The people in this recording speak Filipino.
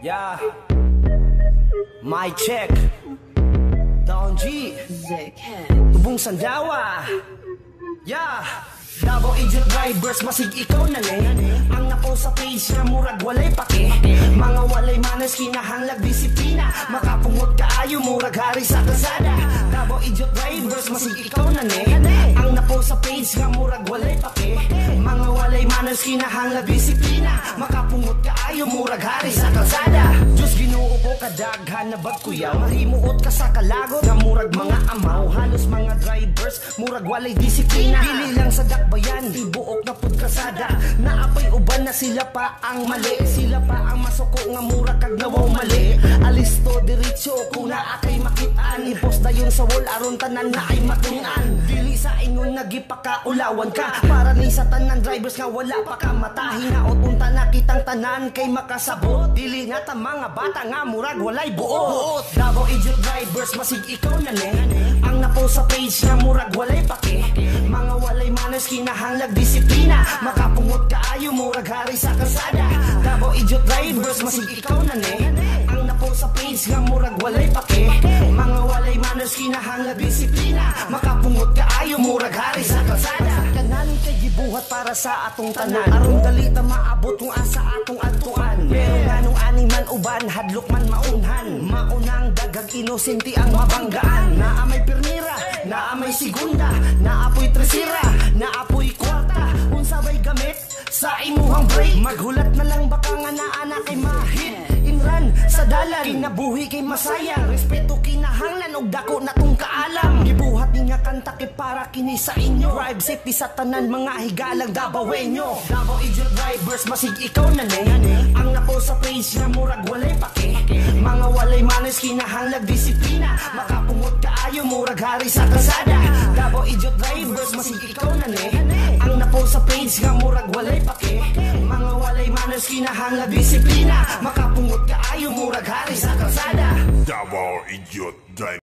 Yeah. My check. Don G. Tubong Sandawa. Yeah. Davao Idiot Drivers, masig ikaw na ne. Ang napo sa page na murag walay pake. Mga walay manners, kinahanglag disiplina. Makapungot kaayo, murag hari sa kalsada. Davao Idiot Drivers, masig ikaw na ne. Ang napo sa page na murag walay pake. Mga walay manners, kinahanglag disiplina. Makapungot kaayo, murag hari sa kalsada. Diyos Ginoo ko kadaghan na bagkuyaw. Mahimuot ka sa kalagot na murag mga amaw. Halos mga drivers, murag walay disiplina. Dili lang sa bayan, ibuok na pudkasada. Naapay uban na sila pa ang mali. Sila pa ang masuko nga mura kag nawaw mali. Alisto diretso kung naakay makitaan. Ipost na yun sa wall aron tanan na ay matungan. Dili sa ingon nagipakaulawan ka. Para ni sa tanan drivers nga wala pa ka matahi. Nga unta na kitang tanan kay makasabot. Dili nga ta mga bata nga murag walay buot. Davao Idiot Drivers, masig ikaw na ne. Ang napo sa page nga murag walay pake. Mga walay manners, kinahanglag disiplina. Makapungot kaayo, murag hari sa kalsada. Davao Idiot Drivers, masig ikaw na ne. Ang napo sa page nga murag walay pake. Mga walay manners, kinahanglag disiplina. Makapungot kaayo, murag hari sa kalsada. Kananin kay gibuhat para sa atong tanan. Aron dalita maabot kung asa atong adtuan. Pero ganong aning man uban, hadlok man maunhan. Maunang dagag inosente ang mabanggaan. Naamay pirnira, naamay segunda, naapoy tresira, naapoy kwarta. Unsabay gamit sa imuhang break. Maghulat na lang baka nga naana kay mahit. Inran sa dalan, kinabuhi kay masaya. Respeto kinahanglan og dako na tong kaalam. Gibuhat ni nga kanta kay para kini sa inyo. Drive safety sa tanan mga higalang Davaoenyo. Davao Idiot Drivers, masig ikaw na ne. Ang napo sa page na murag walay pake. Mga walay manners, kinahanglag disiplina. Makapungot kaayo, murag hari sa kalsada. Davao Idiot Drivers, masig ikaw na ne. Ang napo sa page nga murag walay pake. Mga walay manners, kinahanglag disiplina. Makapungot kaayo, murag hari sa kalsada. Davao Idiot Drivers.